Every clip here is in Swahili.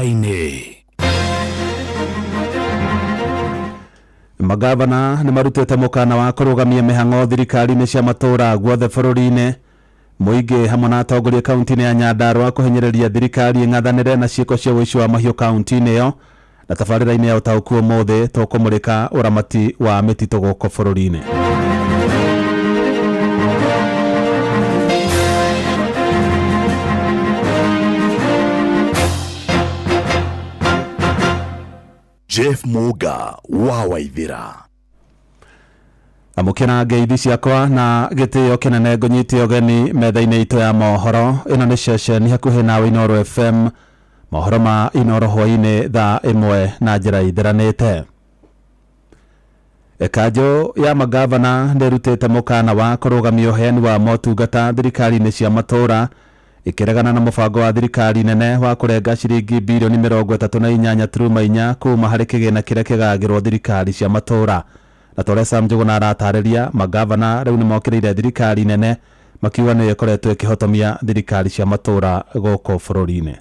Jukwaa-inĩ. Magavana nĩ marutĩte mũkana wa kũrũgamia mĩhang'o thirikari-inĩ cia matũũra guothe bũrũri-inĩ. Mũingĩ hamwe na atongoria kaunti-inĩ ya Nyandarua kũhenyereria thirikari ng'athanĩre na ciĩko cia ũici wa mahiũ kaunti-inĩ ĩyo. Na tabarĩra-inĩ ya ũtaũku ũmũthĩ tũkũmũrĩka ũramati wa mĩtitũ gũkũ bũrũri-inĩ. Jeff Muga wa Waithira. Amũkĩra ngeithi ciakwa na gĩtĩo kĩnene ngũnyitie ũgeni metha-inĩ itũ ya mohoro. Ĩno nĩ ceceni hakuhĩ nawe Inooro FM. Mohoro ma Inooro hwaĩ-inĩ thaa 1 na njĩra itheranĩte. Kanjũ ya magavana nĩrutĩte mũkana wa kũrũgamia ũheani wa motungata thirikari-inĩ cia matũũra, ikiregana na mũbango wa thirikari nene wa kũrenga ciringi bilioni 38.4 kuma harĩ kĩgĩna kĩrĩa kĩgayagĩrwo thirikari cia matũũra. Na tũrĩa Sam Njuguna aratarĩria, magavana rĩu nĩ mokĩrĩire thirikari nene makiuga nĩ ĩkoretwo ĩkĩhotomia thirikari cia matũũra gũkũ bũrũri-inĩ.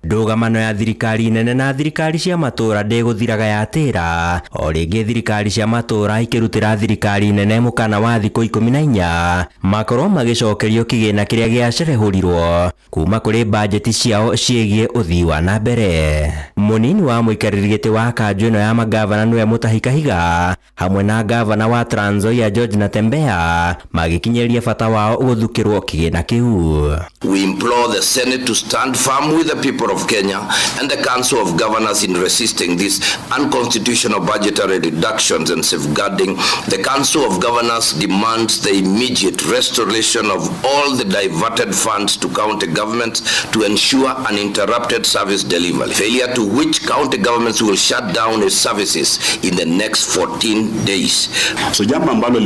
Ndũgamano ya thirikari nene na thirikari cia matũũra ndĩgũthiraga yatĩra. O rĩngĩ thirikari cia matũũra ikĩrutĩra thirikari nene mũkana wa thikũ 14 makorwo magĩcokerio kĩgĩna kĩrĩa gĩacerehũrirwo kuma kũrĩ bajeti ciao ciĩgiĩ ũthii wa na mbere. Mũnini wa mũikarĩri gĩtĩ wa kanjũ ĩno ya magavana nĩwe Mutahi Kahiga hamwe na gavana wa Trans Nzoia George Natembeya magĩkinyĩria bata wao gũthukĩrwo kĩgĩna kĩu. We implore the Senate to stand firm with the people of Kenya and the Council of Governors in resisting these unconstitutional budgetary reductions and safeguarding. The Council of Governors demands the immediate restoration of all the diverted funds to county governments to ensure uninterrupted service delivery, failure to which county governments will shut down its services in the next 14 days. So jambo ambalo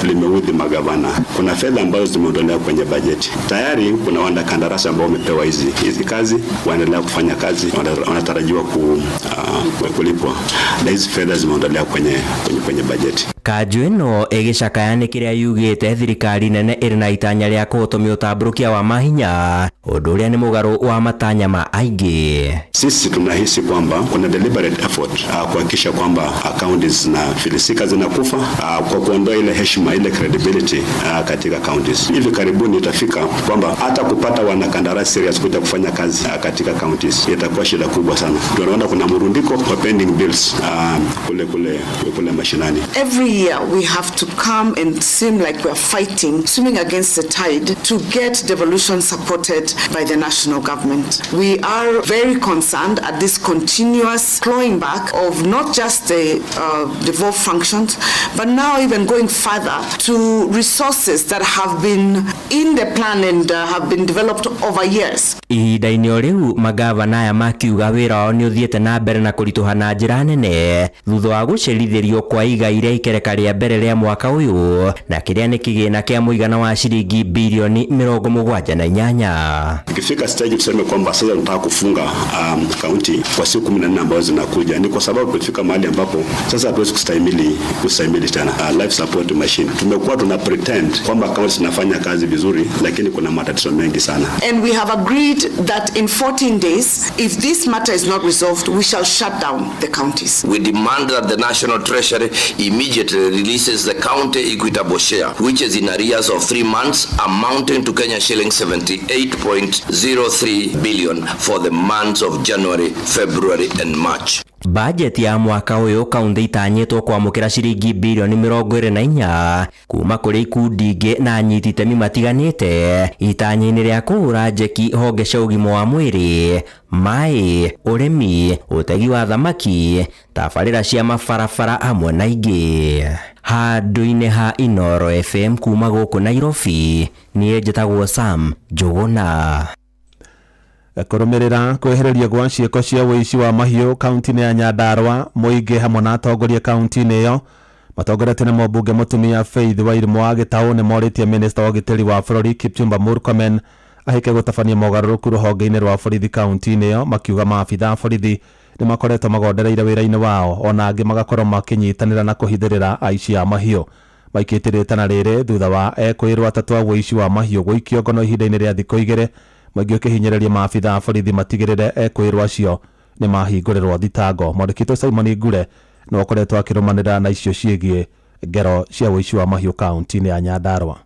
limeudhi magavana, kuna fedha ambazo zimeondolewa kwenye bajeti. Tayari kuna wanakandarasi ambao wamepewa hizi kazi, wanaendelea kufanya kazi, wanatarajiwa kulipwa, na hizi fedha zimeondolewa kwenye bajeti. Kanjũ ĩno ĩgĩcakayanĩkĩrĩa yugĩte thirikari nene ĩrĩ na itanya rĩa kũhotomia ũtambũrũkia wa mahinya, ũndũ ũrĩa nĩ mũgarũ wa matanya ma aingĩ. Sisi tunahisi kwamba kuna deliberate effort kuhakikisha kwamba counties zinafilisika, zinakufa, kwa kuondoa ile heshima, ile credibility katika counties. Hivi karibuni itafika kwamba hata kupata wanakandarasi serious kuja kufanya kazi katika counties itakuwa shida kubwa sana. Tunaona kuna mrundiko wa pending bills kule mashinani. Every year we have to come and seem like we are fighting, swimming against the tide to get devolution supported by the national government. We are very concerned at this continuous clawing back of not just the devolved functions, but now even going further to resources that have been in the plan and have been developed over years. Ihinda-inĩ o rĩu magavana aya makiuga wĩra wao nĩ ũthiĩte na mbere na kũritũha na njĩra nene thutha wa gũcerithĩrio kwa igai rĩa ikereka rĩa mbere rĩa mwaka ũyũ, na kĩrĩa nĩ kĩgĩna kĩa mũigana wa ciringi bilioni 78. Ikifika stage tuseme kwamba sasa tunataka kufunga kaunti kwa siku 14 ambazo zinakuja, ni kwa sababu tulifika mahali ambapo sasa hatuwezi kustahimili tena life support machine. Tumekuwa tuna pretend kwamba kaunti zinafanya kazi vizuri, lakini kuna matatizo mengi sana. And we have agreed that in 14 days, if this matter is not resolved, we shall shut down the counties. We demand that the National Treasury immediately releases the county equitable share, which is in arrears of 3 months, amounting to Kenya shillings 78.03 billion for the months of January, February and March. Bajeti ya mwaka ũyũ kaunti itanyĩtwo kwamũkĩra ciringi bilioni 24 kuma kũrĩ ikundi ingĩ na anyiti itemi matiganĩte itanya-inĩ rĩa kũhũra njeki honge cia ũgima wa mwĩrĩ, maĩ, ũrĩmi, ũtegi wa thamaki, tabarĩra cia mabarabara hamwe na ingĩ. Handũ-inĩ ha Inooro FM kuma gũkũ Nairobi, niĩ njĩtagwo Sam Njuguna. Kũrũmĩrĩra kwĩhereria gwa ciĩko cia ũici wa mahiũ kaunti-inĩ ya Nyandarua, mũingĩ hamwe na atongoria kaunti-inĩ ĩyo matongoretie nĩ mũmbunge mũtumia Faith Wairimu wa Gĩtaũ nĩ morĩtie minista wa ũgitĩri wa bũrũri Kipchumba Murkomen ahike gũtabania mogarũrũku rũhonge-inĩ rwa borithi kaunti-inĩ ĩyo, makiuga maabitha a borithi nĩ makoretwo magondereire wĩra-inĩ wao, ona angĩ magakorwo makĩnyitanĩra na kũhithĩrĩra aici a mahiũ. Maikĩtĩrĩte na rĩrĩ thutha wa ekwĩrwo atatũ a ũici wa mahiũ gũikio ngono ihinda-inĩ rĩa thikũ 2 mũingĩ ũkĩhinyĩrĩria maabitha borithi matigĩrĩre ekwĩrwo acio nĩ mahingũrĩrwo thitango. Mwandĩkĩtwo Simon Ngure nĩ wakoretwo akĩrũmanĩra na icio ciĩgiĩ ngero cia ũici wa mahiũ kaunti-inĩ ya Nyandarua.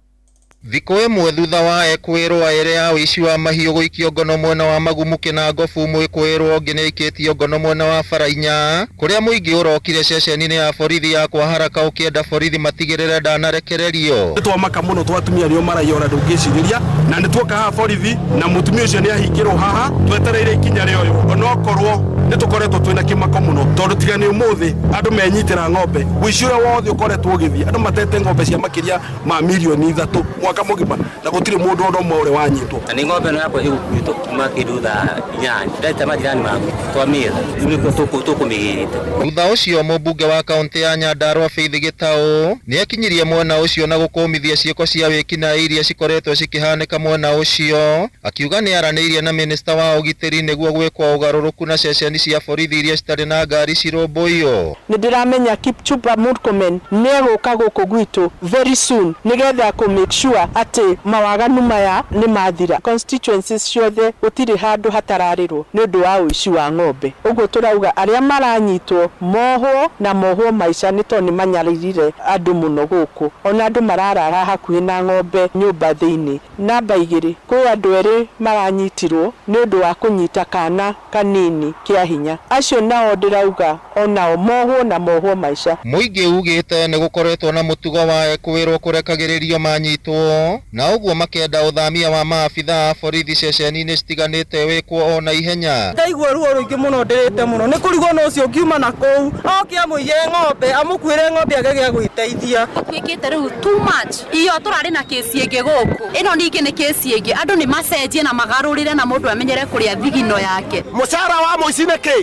Thikũ ĩmwe thutha wa ekwĩrwo ere ya ũici wa mahiũ gũikio ngono mwena wa Magumu Kinango Fumu ekwĩrwo ũngĩ nĩaikĩtio ngono mwena wa Barainya, kũrĩa mũingĩ ũrokire ceceni-inĩ ya borithi ya kwa haraka ũkĩenda borithi matigĩrĩre ndanarekererio. Nĩtwamaka mũno twatumia nĩo maraiora ndũngĩcirĩria, na nĩtuoka haha borithi na mũtumia ũcio nĩahingĩrwo haha twetereire ikinya rĩoyo. Onokorwo nĩtũkoretwo twĩna kĩmako mũno tondũ tiga nĩ ũmũthĩ andũ menyitĩra ng'ombe. Ũici ũrĩa wothe ũkoretwo ũgĩthiĩ andũ matete ng'ombe cia makĩria ma milioni 3 mwaka mũgima na gũtirĩ mũndũ o ũmwe ũrĩa wanyitwo. Na nĩ ng'ombe no yakwa ĩgũkuĩtwo kuma kĩndũ thaa 8 ndaita majirani maku twamĩetha nĩkuo tũkũmĩgĩrĩte. Thutha ũcio mũmbunge wa kaunti ya Nyandarua Faith Gĩtaũ nĩakinyirie mwena ũcio na gũkũmithia ciĩko cia wĩkinaĩ iria cikoretwo cikĩhanĩka mwena ũcio, akiuga nĩaranĩirie na minista wa ũgitĩri nĩguo gwĩkwo ũgarũrũku na ceceni cia borithi iria citarĩ na ngari cirũmbũiyo. Nĩndĩramenya Kipchumba Murkomen nĩegũka gũkũ gwitũ very soon nĩgetha kũ make sure atĩ mawaganu maya nĩ mathira. Constituencies ciothe gũtirĩ handũ hatararĩrwo nĩ ũndũ wa ũici wa ng'ombe. Ũguo tũrauga arĩa maranyitwo mohwo na mohwo maica nĩ tondũ nĩmanyarĩrire andũ mũno gũkũ. Ona andũ mararara hakuhĩ na ng'ombe nyũmba thĩinĩ. Namba 2 kwĩ andũ erĩ maranyitirwo nĩ ũndũ wa kũnyita kana kanini kĩa hinya. Acio nao ndĩrauga onao mohwo na mohwo maica. Mũingĩ ugĩte nĩ gũkoretwo na mũtugo wa ekwĩrwo kũrekagĩrĩrio manyitwo, na ũguo makenda ũthamia wa maabitha a borithi ceceni-inĩ citiganĩte wĩkwo o na ihenya. Ndaigua ruo rũingĩ mũno ndĩrĩte mũno nĩ kũrigwo no ũcio ngiuma na kũu oke amũiye ng'ombe amũkuĩre ng'ombe agege gwĩteithia. Twĩkĩte rĩu too much. Iyo tũrarĩ na kesi ĩngĩ gũkũ. Ĩno ningĩ nĩ kesi ĩngĩ. Andũ nĩ macenjie na magarũrĩre na mũndũ amenyere kũrĩa thigino yake. Mũcara wa mũici nĩ kĩ?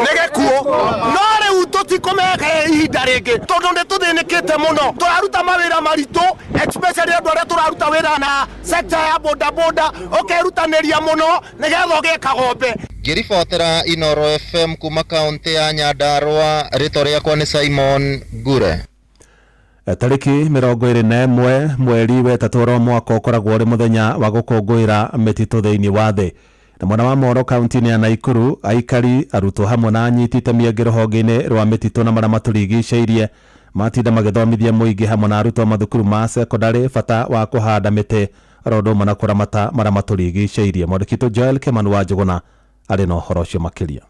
Nĩ gĩkuũ. No rĩu tũtikũmeka ihinda rĩngĩ tondũ nĩtũthĩnĩkĩte mũno. Tũraruta mawĩra maritũ especially andũ arĩa tũraruta wĩra na sector ya bodaboda ũkerutanĩria mũno nĩgetha ũgĩe kagombe. Ngĩribotera Inooro FM kuma kaunti ya Nyandarua, rĩtwa rĩakwa nĩ Simon Ngure. Tarĩki 21 mweri wa ĩtatũ mwaka ũkoragwo ũrĩ mũthenya wa gũkũngũĩra mĩtitũ thĩinĩ wa thĩ. Na mwena wa Moro kaunti-inĩ ya Naikuru, aikari, arutwo hamwe na anyiti itemi angĩ rũhonge-inĩ rwa mĩtitũ na marĩa matũrigicĩirie matinda magĩthomithia mũingĩ hamwe na arutwo mathukuru ma secondary bata wa kũhanda mĩtĩ oro ũndũ ũmwe na kũramata marĩa matũrigicĩirie. Mwandĩkĩtwo Joel Kimani wa Njũgũna arĩ na ũhoro ũcio makĩria.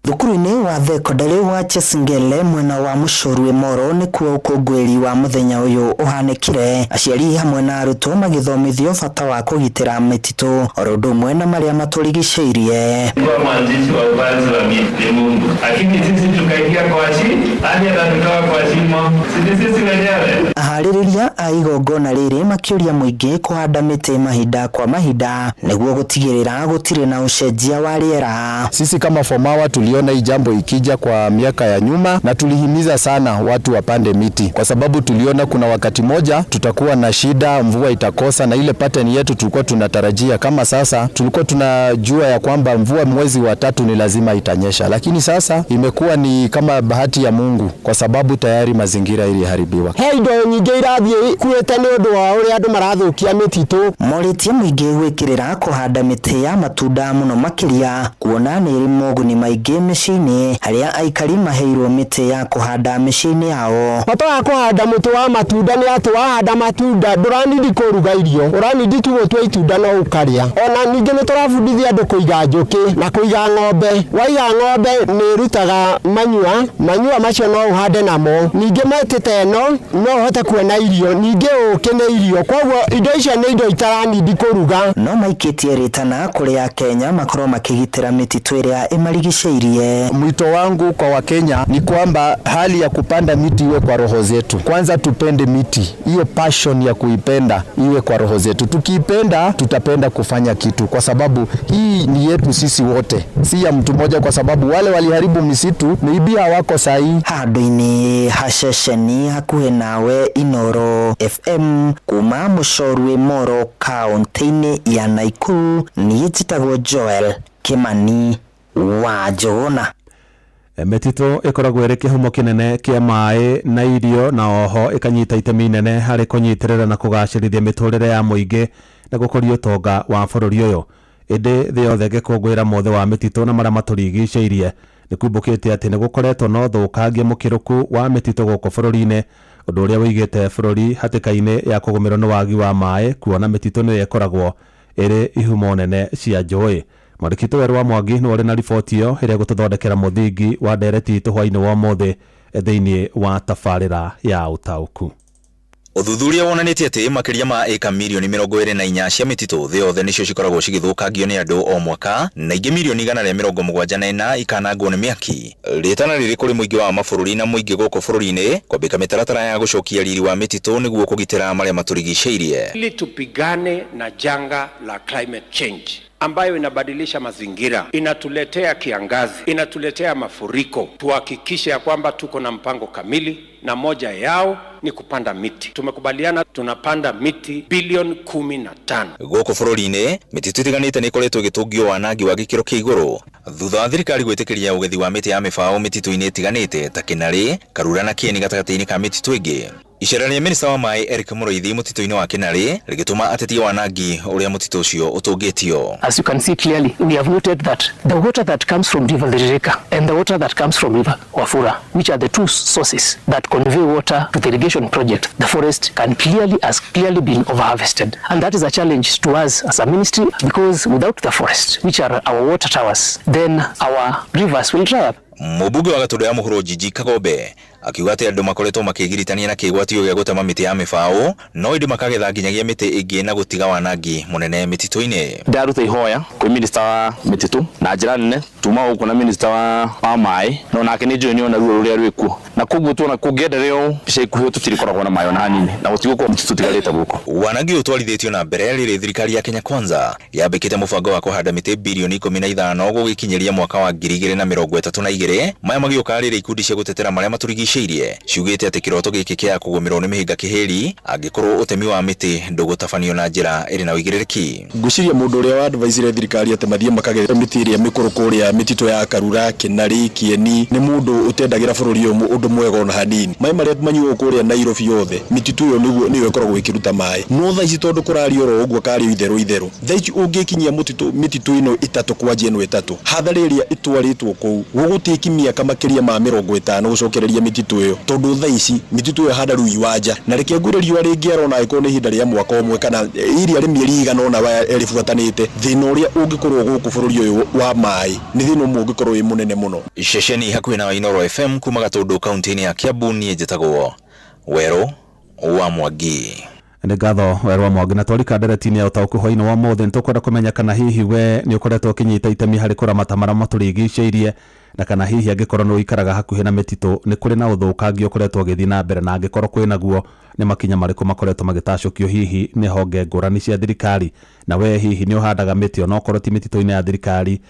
Thukuru-inĩ wa thekondarĩ wa Chesingele mwena wa Mushorwe Moro nĩkuo ũkũngũĩri wa mũthenya ũyũ ũhanĩkire, aciari hamwe na arutwo magĩthomithio bata wa kũgitĩra mĩtitũ oro ũndũ ũmwe na marĩa matũrigicĩirie. Kwa mwanzishi wa upanzi wa miti ni Mungu, lakini sisi tukaingia kwa chini hadi atatutoa kwa shimo, sisi wenyewe. Aharĩrĩria a igongona rĩrĩ makĩũria mũingĩ kũhanda mĩtĩ mahinda kwa mahinda nĩguo gũtigĩrĩra gũtirĩ na ũcenjia wa rĩera. Sisi kama Fomawa tuliona hii jambo ikija kwa miaka ya nyuma na tulihimiza sana watu wapande miti kwa sababu tuliona kuna wakati moja tutakuwa na shida, mvua itakosa, na ile pattern yetu tulikuwa tunatarajia kama sasa tulikuwa tunajua ya kwamba mvua mwezi wa 3 ni lazima itanyesha, lakini sasa imekuwa ni kama bahati ya Mungu kwa sababu tayari mazingira iliharibiwa. Indo nyingĩ irathiĩ kuĩte nĩ ũndũ wa ũrĩa andũ marathũkia mĩtitũ. Morĩtie mũingĩ gwĩkĩrĩra kũhanda mĩtĩ ya matunda mũno makĩria kuona nĩ ĩrĩ moguni maingĩ mĩciĩ-inĩ harĩa aikari maheirwo mĩtĩ ya kũhanda mĩciĩ-inĩ yao. Bata wa kũhanda mũtĩ wa matunda nĩ atĩ wahanda matunda ndũranindi kũruga irio, ũranindi tu gũtua itunda no ũkarĩa. Ona ningĩ nĩ tũrabundithia andũ kũiga njũkĩ na kũiga ng'ombe. Waiga ng'ombe nĩ irutaga manyua macio no ũhande namo. Ningĩ mĩtĩ ta ĩno no ũhote kuona irio, ningĩ ũkĩ nĩ irio, koguo indo icio nĩ indo itaranindi kũruga. No maikĩtie rĩtana kũrĩ Akenya makorwo makĩgitĩra mĩtitũ ĩrĩa ĩmarigicĩirie. Mwito wangu kwa Wakenya ni kwamba hali ya kupanda miti iwe kwa roho zetu. Kwanza tupende miti, hiyo passion ya kuipenda iwe kwa roho zetu. Tukiipenda tutapenda kufanya kitu kwa sababu hii ni yetu sisi wote, si ya mtu mmoja, kwa sababu wale waliharibu misitu maybe hawako sahi. Handũ-inĩ haceceni hakuhĩ nawe Inooro FM kuma Mushorwe Moro kaunti-inĩ ya Naikuru, niĩ njĩtagwo Joel Kimani wa Njũgũna. Mĩtitũ ĩkoragwo ĩrĩ kĩhumo kĩnene kĩa maĩ na irio, na oho ĩkanyita itemi inene harĩ kũnyitĩrĩra na kũgacĩrithia mĩtũrĩre ya mũingĩ na gũkũria ũtonga wa bũrũri ũyũ. indi thĩ yothe gĩkũngũĩra mothe wa mĩtitũ na marĩa matũrigicĩirie nĩkumbũkĩte atĩ nĩgũkoretwo na ũthũkangia mũkĩrũku wa mĩtitũ gũkũ bũrũri-inĩ, ũndũ ũrĩa wĩigĩte bũrũri hatĩka-inĩ ya kũgũmĩrwo nĩ wagi wa maĩ, kuona mĩtitũ nĩyo ĩkoragwo ĩrĩ ihumo nene cia njũĩ. Mwandĩki Werũ wa Mwangi nĩ ũrĩ na riboti ĩyo ĩrĩa gũtũthondekera mũthingi wa ndereti tũhwainĩ wa ũmũthĩ thĩinĩ wa tabarĩra ya ũtaũku. Uthuthuria wonanĩtie atĩ makĩria ma ĩka mirioni 24 cia mĩtitũ thĩ yothe nĩcio cikoragwo cigĩthũkangio nĩ andũ o mwaka, na ingĩ mirioni 174 ikanangwo nĩ mĩaki. Rĩtana rĩrĩ kũrĩ mũingĩ wa mabũrũri na mũingĩ gũkũ bũrũri-inĩ kwambĩka mĩtaratara ya gũcokia riri wa mĩtitũ nĩguo kũgitĩra marĩa matũrigicĩirie. Ili tupigane na janga la climate change ambayo inabadilisha mazingira, inatuletea kiangazi, inatuletea mafuriko. Tuhakikishe ya kwamba tuko na mpango kamili, na moja yao ni kupanda miti. Tumekubaliana tunapanda miti bilioni 15. Gũkũ bũrũri-inĩ mĩtitũ ĩtiganĩte nĩ ĩkoretwo ĩgĩtũngio wanangi wa gĩkĩro kĩa igũrũ thutha wa thirikari gwĩtĩkĩria ũgethi wa mĩtĩ ya mĩbaũ mĩtitũ-inĩ ĩtiganĩte ta Kĩnarĩ, Karura na Kĩeni gatagatĩ-inĩ ka mĩtitũ ĩngĩ. Icera rĩa minista wa maĩ Eric Mũrũithi mũtitũ-inĩ wa Kĩnarĩ rĩgĩtũma atetia wanangi ũrĩa mũtitũ ũcio ũtũngĩtio. As you can see clearly, we have noted that the water that comes from River Ririka and the water that comes from River Wafura, which are the two sources that convey water to the irrigation project, the forest has clearly been overharvested. And that is a challenge to us as a ministry, because without the forest, which are our water towers, then our rivers will dry up. Mũmbunge wa Gatũndũ ya mũhuro Gigi Kagombe akiuga atĩ andũ makoretwo makĩgiritania na kĩgwatio gĩa gũtema mĩtĩ ya mĩbaũ, no ĩndĩ makagetha nginyagia mĩtĩ ĩngĩ na gũtiga wanangi mũnene mĩtitũ-inĩ. Ndaruta ihoya kwĩ minista wa mĩtitũ na njĩra nene tuma gũkũ na minista wa maĩ, no nake nĩ njũĩ nĩona ruo rũrĩa rwĩkuo, na koguo tuona kũngĩenderea ũũ ica ikuhĩ tũtirikoragwo na maĩ ona hanini, na gũtigũkorwo mĩtitũ tigarĩte gũkũ. Wanangi ũtwarithĩtio na mbere rĩrĩ thirikari ya Kenya Kwanza yambĩkĩte mũbango wa kũhanda mĩtĩ bilioni 15 gũgĩkinyĩria mwaka wa 2032. Maya magĩũka rĩrĩ ikundi cia gũtetera marĩa matũrigicĩirie ciugĩte atĩ kĩroto gĩkĩ kĩa kũgũmĩrwo nĩ mĩhĩnga kĩhĩri angĩkorwo ũtemi wa mĩtĩ ndũgũtabanio na njĩra ĩrĩ na ũigĩrĩrĩki. Ngwĩciria mũndũ ũrĩa wa advice thirikari atĩ mathiĩ makagetha mĩtĩ ĩrĩa mĩkũrũ kũrĩa mĩtitũ ya Karura, Kĩnarĩ, Kĩeni nĩ mũndũ ũtendagĩra bũrũri ũyũ ũndũ mwega ona hanini. Maĩ marĩa manyuo kũrĩa Nairobi yothe mĩtitũ ĩyo nĩyo ĩkoragwo ĩkĩruta maĩ. No thaa ici tondũ kũrario oro ũguo kario itherũ thaa ici ũngĩkinyia mĩtitũ ĩno ĩtatũ kwanjia ĩno ĩtatũ, hathara ĩrĩa ĩtwarĩtwo kũu gũgũtĩki mĩaka makĩria ma 50 gũcokereria mĩtitũ ĩyo, tondũ thaa ici mĩtitũ ĩyo handa rũi wanja na reke ngwĩre riũa rĩngĩ arona ĩkorwo nĩ ihinda rĩa mwaka ũmwe kana iria rĩ mĩeri igana ũna ĩrĩbuatanĩte, thĩna ũrĩa ũngĩkorwo gũkũ bũrũri ũyũ wa maĩ nĩ thĩna ũmwe ũngĩkorwo wĩ mũnene mũno. Ceceni hakuhĩ na Inooro FM kuma Gatũndũ kaunti-inĩ ya Kiambu, niĩ njĩtagwo Werũ wa Mwangi. Nĩ ngatho Werũ wa Mwangi, na twarika ndereti-inĩ ya ũtaũku hwainĩ wa ũmũthĩ nĩtũkwenda kũmenya kana hihi we nĩ ũkoretwo ũkĩnyita itemi harĩ kũramata marĩa matũrigicĩirie, na kana hihi angĩkorwo nĩ ũikaraga hakuhĩ na mĩtitũ nĩ kũrĩ na ũthũkangia ũkoretwo ũgĩthiĩ na mbere, na angĩkorwo kwĩ naguo nĩ makinya marĩkũ makoretwo magĩtacũkio hihi nĩ honge ngũrani cia thirikari. Na we hihi nĩ ũhandaga mĩtĩ onokorwo ti mĩtitũ-inĩ ya thirikari,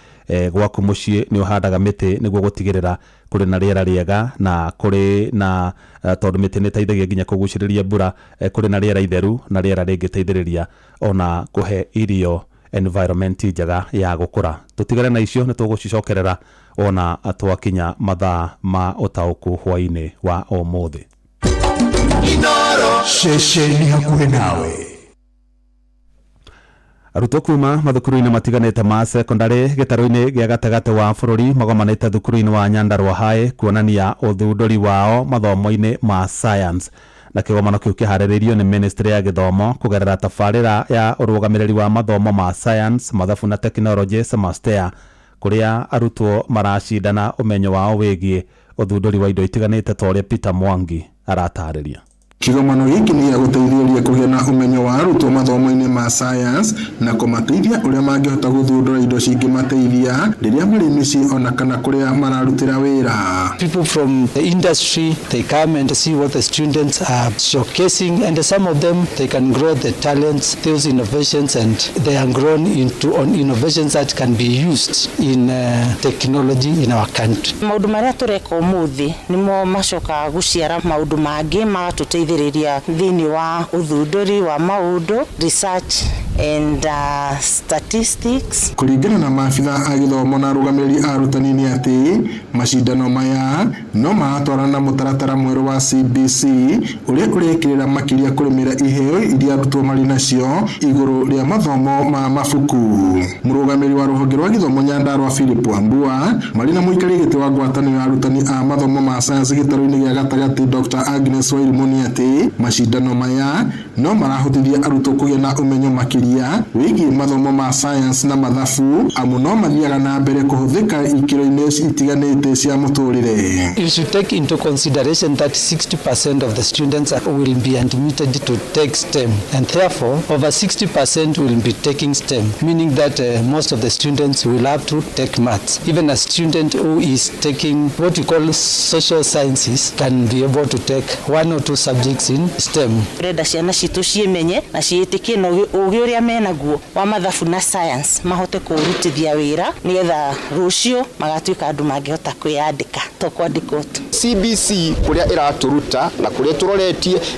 gwaku mũciĩ nĩ ũhandaga mĩtĩ nĩguo gũtigĩrĩra kũrĩ na rĩera rĩega, na kũrĩ na tondũ mĩtĩ nĩ ĩteithagia nginya kũgucĩrĩria mbura, kũrĩ na rĩera itheru na rĩera rĩngĩteithĩrĩria ona kũhe irio environment njega ya gũkũra. Tũtigane na icio nĩ tũgũcicokerera ona twakinya mathaa ma ũtaũku hwainĩ wa ũmũthĩ. Inooro ceceni hakuhĩ nawe. Arutwo kuma mathukuru-inĩ matiganĩte ma sekondarĩ gĩtarũ-inĩ gĩa gatagatĩ wa bũrũri magomanĩte thukuru-inĩ wa Nyandarua High kuonania ũthundũri wao mathomo-inĩ ma science, na kĩgomano kĩu kĩharĩrĩirio nĩ Ministry ya Gĩthomo kũgerera tabarĩra ya ũrũgamĩrĩri wa mathomo ma science, mathabu na technology SEMASTEA, kũrĩa arutwo maracindana ũmenyo wao wĩgiĩ ũthundũri wa indo itiganĩte ta ũrĩa Peter Mwangi aratarĩria. Kĩgomano gĩkĩ nĩ gĩa gũteithĩrĩria kũgĩa na ũmenyo wa arutwo mathomo-inĩ ma science na kũmateithia ũrĩa mangĩhota gũthundũra indo cingĩmateithia rĩrĩa marĩ mĩciĩ ona kana kũrĩa mararutĩra wĩra. People from the industry, they come and see what the students are showcasing, and some of them they can grow the talents, those innovations, and they are grown into on innovations that can be used in technology in our country. Maũndũ marĩa tũreka ũmũthĩ nĩmo macoka gũciara maũndũ mangĩ magatũteithĩrĩria thĩinĩ wa ũthundũri wa maũndũ, research and statistics. Kulingana na maafitha a githomo na arugamĩrĩri a arutani nĩ atĩ macindano maya no maratwarana na mũtaratara mwerũ wa CBC ũrĩa ũrekĩrĩra makĩria kũrũmĩrĩra iheo iria arutwo marĩ nacio igũrũ rĩa mathomo ma mabuku. Mũrũgamĩrĩri wa rũhonge rwa gĩthomo Nyandarua Philip Wambua marĩ na mũikarĩri gĩtĩ wa ngwatanĩro ya arutani a mathomo ma sayansi gĩtarũ-inĩ gĩa gatagatĩ Dr. Agnes Wairimu nĩ atĩ macindano maya no marahotithia arutwo kũgĩa na ũmenyo makĩria wĩgiĩ mathomo ma sayansi na mathabu amu no mathiaga na mbere kũhũthĩka ikĩro-inĩ itiganĩte cia mũtũrĩre. You should take into consideration that 60% of the students will be admitted to take STEM, and therefore over 60% will be taking STEM, meaning that most of the students will have to take maths. Even a student who is taking what we call social sciences can be able to take 1 or 2 subjects in STEM. Reda ciana citu cimenye na ciĩtĩkie na ũgĩ ũrĩa menaguo wa mathabu na science mahote kũrutithia wĩra nĩgetha rũciũ magatuĩka andũ mangĩhota kwĩandĩka to kwandĩkwo tu. CBC kũrĩa ĩratũruta na kũrĩa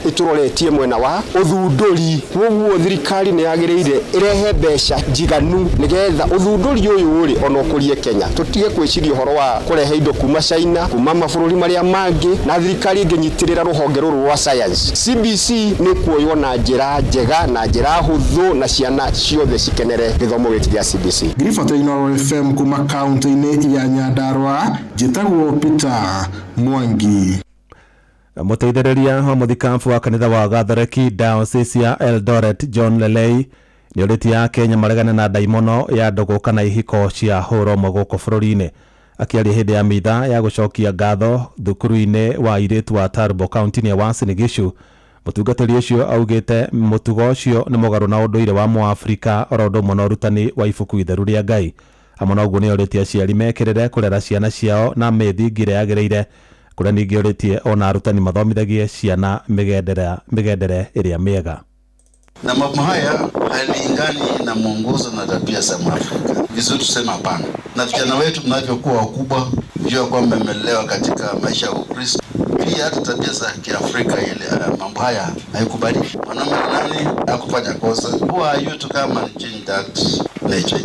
ĩturoretie mwena wa ũthundũri. Koguo thirikari nĩ yagĩrĩire ĩrehe mbeca njiganu nĩgetha ũthundũri ũyũ ũrĩ ona ũkũrie Kenya. Tũtige kwĩciria ũhoro wa kũrehe indo kuma China, kuma mabũrũri marĩa mangĩ, na thirikari ĩngĩnyitĩrĩra rũhonge rũrũ rwa science. CBC nĩ kuoywo na njĩra njega na njĩra hũthũ na ciana ciothe cikenere gĩthomo gĩkĩ gĩa CBC. Griffith Inooro FM kuma kaunti-inĩ ya Nyandarua, njĩtagwo Peter Mwangi. Mũteithĩrĩria wa mũthikabu wa kanitha wa Gatholeki Diocese ya Eldoret John Lelei nĩ ũrĩtie Kenya maregane na ndaimono ya ndogo kana ihiko cia hũro gũkũ bũrũri-inĩ. Akĩaria hĩndĩ ya mitha ya gũcokia ngatho thukuru-inĩ wa airĩtu wa Turbo kaunti-inĩ ya Uasin Gishu, mũtungatĩri ũcio augĩte mũtugo ũcio nĩ mũgarũ na ũndũire wa Mũafrika oro ũndũ ũmwe na ũrutani wa ibuku itheru rĩa Ngai. Hamwe na ũguo nĩ ũrĩtie aciari mekĩrĩre kũrera ciana ciao na mĩthingi ĩrĩa yagĩrĩire, kũrĩa ningĩ ũrĩtie ona arutani mathomithagie ciana mĩgendere ĩrĩa mĩega. Na mambo haya halingani na mwongozo na tabia za Mwafrika. Vizuri tuseme hapana. Na vijana wetu mnavyokuwa wakubwa, jua kwamba mmelelewa katika maisha ya Ukristo. Pia hata tabia za Kiafrika ile mambo haya haikubali. Mwanaume nani hakufanya kosa. Who are you to come and change that nature?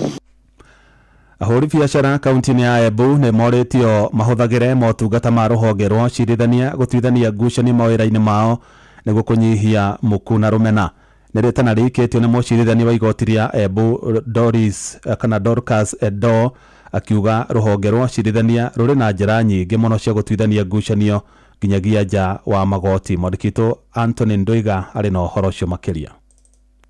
Ahũri biacara kaunti-inĩ ya Embu nĩ morĩtio mahũthagĩre motungata ma rũhonge rwa ũcirithania gũtuithania ngucanio mawĩra-inĩ mao nĩguo kũnyihia mũku na rũmena. Nĩ rĩtana rĩikĩtio nĩ mũcirithania wa igoti rĩa Embu Dorcas Edo akiuga rũhonge rwa ũcirithania rũrĩ na njĩra nyingĩ mũno cia gũtuithania ngucanio nginyagia nja wa magoti. Mwandĩkĩtwo Anthony Ndwiga arĩ na ũhoro ũcio makĩria.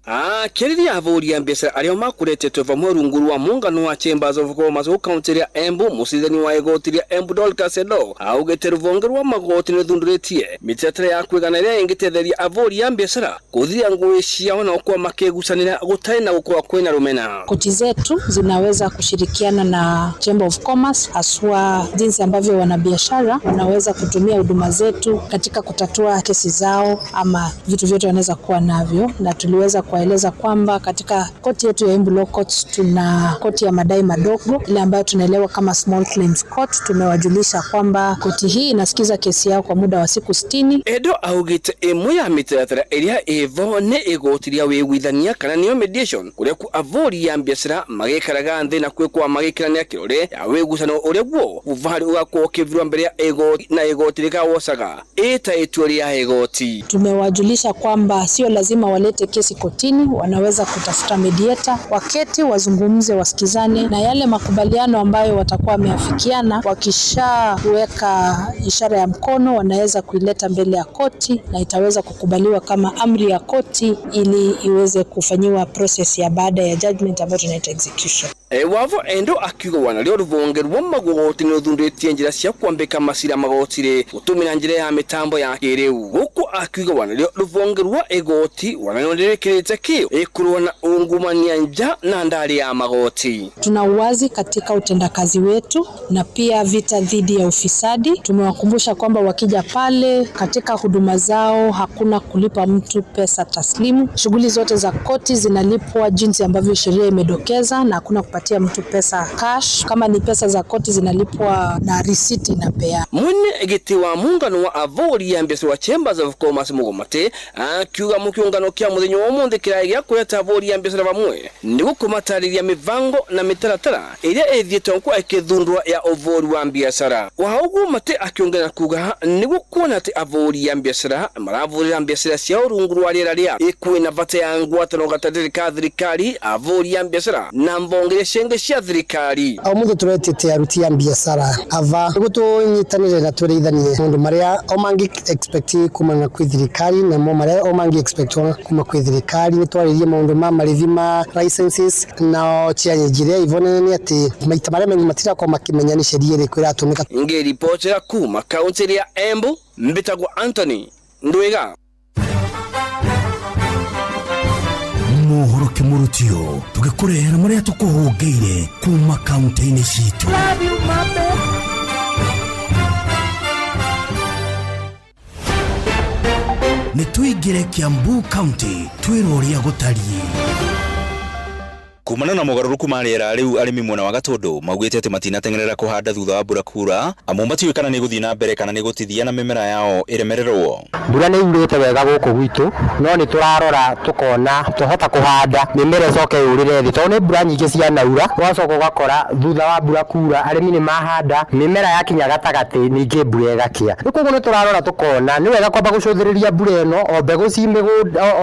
Akĩrĩria ahũri a biacara arĩa makuretete vamwe rungu rwa muungano wa Chambers of Commerce wa kaunti ya Embu, mũcirithania wa igoti rĩa Embu Dorcas Edo augĩte rũhonge rwa magoti nĩ thundũrĩtie mĩtaratara ya kwĩgana ĩrĩa ĩngĩteithĩria ahũri a biacara kũthia ngũĩ ciao na gũkorwo makĩgucanĩra gũtarĩ na gũkorwo kwĩna rũmena. Koti zetu zinaweza kushirikiana na Chamber of Commerce, haswa jinsi ambavyo wanabiashara wanaweza kutumia huduma zetu katika kutatua kesi zao ama vitu vyote wanaweza kuwa navyo, na tuliweza kueleza kwamba katika koti yetu ya Embu Law Court tuna koti ya madai madogo ile ambayo tunaelewa kama Small Claims Court. Tumewajulisha kwamba koti hii inasikiza kesi yao kwa muda wa siku 60. Edo augite ĩmwe ya mĩtaratara ĩrĩa ĩvo nĩ igoti rĩa wĩiguithania kana nĩyo mediation, kũrĩa ku ahũri a biacara magĩikaraga thĩ na kwĩkwa magĩkĩrania kĩrore ya wĩigucanio ũrĩa guo uvari ũgakorwo ũkĩvirwo mbere ya igoti na igoti rĩkawocaga ĩta itua rĩa igoti. Tumewajulisha kwamba sio lazima walete kesi kotini, wanaweza kutafuta mediator, waketi wazungumze, wasikizane, na yale makubaliano ambayo watakuwa wameafikiana wakishaweka ishara ya mkono wanaweza kuileta mbele ya koti na itaweza kukubaliwa kama amri ya koti ili iweze kufanyiwa process ya baada ya judgment ambayo tunaita execution. Wavo Endo akiuga wanarĩo rũhonge rwa magoti nĩ rũthundĩtie njĩra cia kwambĩka macira magoti-rĩ gũtũmĩra njĩra ya mĩtambo ya kĩrĩu. Gũkũ akiuga wanarĩo rũhonge rwa igoti wananĩrĩkĩrĩte kĩo ĩkũrũa na ungumania nja na ndari ya magoti. Tuna uwazi katika utendakazi wetu na pia vita dhidi ya ufisadi. Tumewakumbusha kwamba wakija pale katika huduma zao hakuna kulipa mtu pesa taslimu. Shughuli zote za koti zinalipwa jinsi ambavyo sheria imedokeza na hakuna kupata unapatia mtu pesa cash, kama ni pesa za koti zinalipwa na receipt inapea. Mwene giti wa muungano wa avori ya biashara wa Chambers of Commerce Mugomate akiuga mu kiungano kia muthenyo wa umuthi kiragia kweta avori ya biashara bamwe ni gukumatariria mivango na mitaratara iria ithietwo kwa ikithundwa ya avori wa biashara. Wahaugu mate akiongera kuga ni gukuona ati avori ya biashara maravurira biashara cia urungu rwa riera ria ikwina vata ya ngwatano gatadiri ka thirikari avori ya biashara na mbongere shenge cia thirikari. Au muthu turetete aruti ya biashara ava gutunyitanire na tureithanie mundu maria o mangi expect kumana kwi thirikari na mo maria o mangi expect kuma kwi thirikari ni twaririe maundu ma marithima licenses na cianjire ivone ni ati maita maria mengi matira kwa makimenya ni sheria iri kwiratumika. Nge report ya kuma kaunti ya Embu Mbitagwa Anthony Ndwiga. Mohoro kimurutio tugikurehera maria tukuhungeire kuma kaunti-ini citu. Nituigire Kiambu County twiroria gutarie. Kumana na mogaruruku ma riera riu arimi mwena wa Gatundu maugite ati matinatengerera kuhanda thutha wa mbura kura amu matiwikana ni guthii na mbere kana ni gutithia na mimera yao iremererwo. Mbura ni yurite wega guku gwitu no ni turarora tukona tuhota kuhanda mimera coke yurire thi tondu mbura nyingi cia naura wacoka gakora thutha wa mbura kura arimi ni mahanda mimera yakinya gatagati ningi mbura igakia. Nikugo ni turarora tukona ni wega kwamba gucuthiriria mbura eno o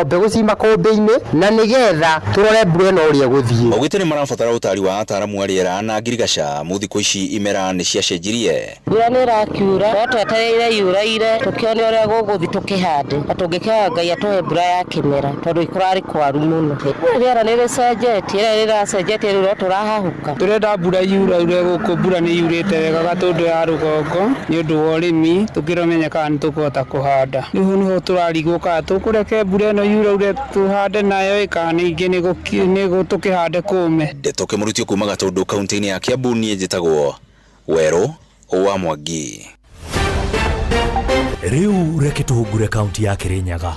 mbegu cima kumbi-ini na nigetha turore mbura eno uria guthii. Maugite ni marabatara utari wa ataramu ariera na ngirigasha muthiko ici imera ni ciacenjirie. Mbura ni rakiura twetereire yuraire tukione uria guguthi tukihande atungikea Ngai atoe mbura ya kimera tondu ikurari kwaru muno. Riera ni ricenjetie riracenjetie riu turahahuka. Turenda mbura yuraure guku mbura ni yurite wega Gatundu ya rugongo ni undu wa urimi tukiromenya kana ni tukuhota kuhanda. Riu niho turariguka tukureke mbura eno yuraure tuhande nayo ikana ingi ni gutukihanda kume. Ndeto kimurutio kuma Gatundu kaunti-ini ya Kiambu nie njitagwo Wero wa Mwangi. Riu reke tuhungure kaunti ya Kirinyaga.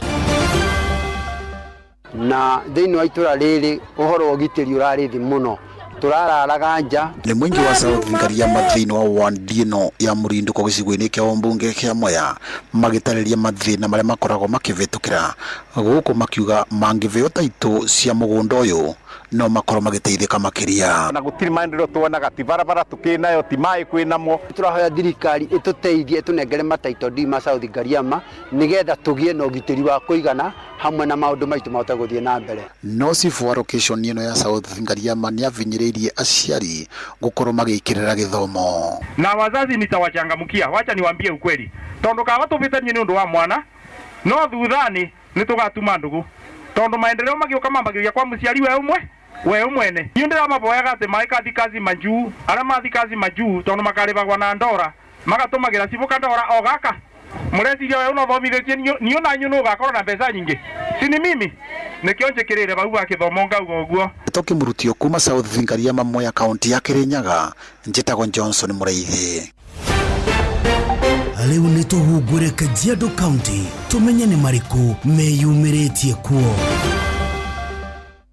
Na thiini wa itura riri uhoro ugitiri urari thi muno turararaga nja ni mwingi wa South Ngaria mathina wa Wandino ya Murinduko gicigo-ini kia Ombunge kia Mwea magitariria mathina maria makoragwo makivitukira guku makiuga mangiveo taito cia mugunda uyu no makoro magiteithika makiria na gutiri maendeleo tuonaga ti barabara tukinayo ti mai kwinamo. Turahoya thirikari ituteithie tunengere mataito ndima South Ngariama nigetha tugie na ugitiri wa kuigana hamwe na maundu maitu mahote guthie na mbere. No sifu wa location ino ya South Ngariama ni avinyiririe aciari gukorwo magikirira githomo na wazazi nitawachangamkia. Wacha niwaambie ukweli tondu kawa tuvitanie ni undu wa mwana no thuthani ni tugatuma ndugu tondu maendeleo magioka mambagiria kwa muciari we umwene ni ndira maboyaga ati maika thikazi majuu ara mathikazi majuu tondu makaribagwa na ndora magatumagira cibuka ndora o gaka mureciria we unothomithitie ni ona nyunu gakorwo na mbeca nyingi sini mimi nikio njikirire bau akithomo ngauga uguo. Toki murutio kuma South Ngariama Mwea kaunti ya Kirinyaga njitagwo Johnson Muraithi. Riu ni tuhungure Kajiado County tumenye ni mariku meyumiritie kuo.